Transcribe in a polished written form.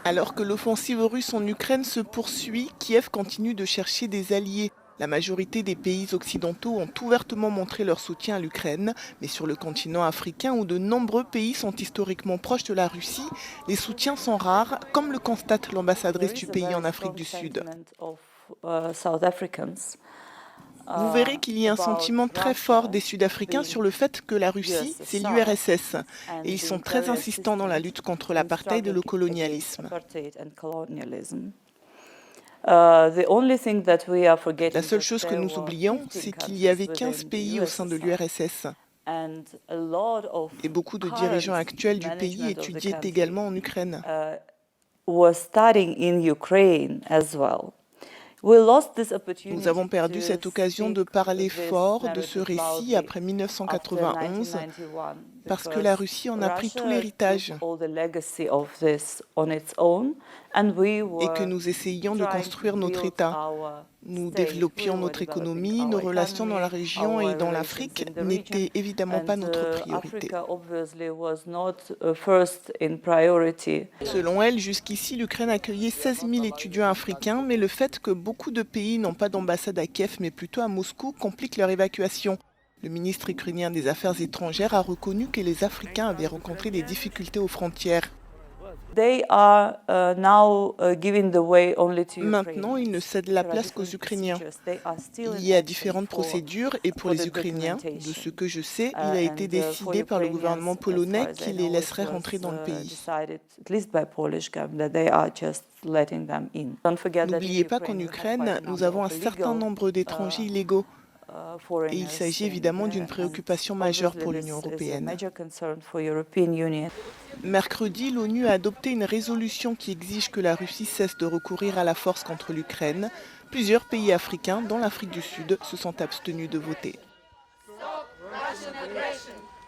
Alors que l'offensive russe en Ukraine se poursuit, Kiev continue de chercher des alliés. La majorité des pays occidentaux ont ouvertement montré leur soutien à l'Ukraine, mais sur le continent africain où de nombreux pays sont historiquement proches de la Russie, les soutiens sont rares, comme le constate l'ambassadrice du pays en Afrique du Sud. Vous verrez qu'il y a un sentiment très fort des Sud-Africains sur le fait que la Russie, c'est l'URSS, et ils sont très insistants dans la lutte contre l'apartheid et le colonialisme. La seule chose que nous oublions, c'est qu'il y avait 15 pays au sein de l'URSS. Et beaucoup de dirigeants actuels du pays étudiaient également en Ukraine. Nous avons perdu cette occasion de parler fort de ce récit après 1991 parce que la Russie en a pris tout l'héritage et que nous essayions de construire notre État. Nous développions notre économie, nos relations dans la région et dans l'Afrique n'étaient évidemment pas notre priorité. Selon elle, jusqu'ici, l'Ukraine accueillait 16 000 étudiants africains, mais le fait que beaucoup de pays n'ont pas d'ambassade à Kiev, mais plutôt à Moscou, complique leur évacuation. Le ministre ukrainien des Affaires étrangères a reconnu que les Africains avaient rencontré des difficultés aux frontières. Maintenant, ils ne cèdent la place qu'aux Ukrainiens. Il y a différentes procédures et pour les Ukrainiens, de ce que je sais, il a été décidé par le gouvernement polonais qu'il les laisserait rentrer dans le pays. N'oubliez pas qu'en Ukraine, nous avons un certain nombre d'étrangers illégaux. Et il s'agit évidemment d'une préoccupation majeure pour l'Union européenne. Mercredi, l'ONU a adopté une résolution qui exige que la Russie cesse de recourir à la force contre l'Ukraine. Plusieurs pays africains, dont l'Afrique du Sud, se sont abstenus de voter.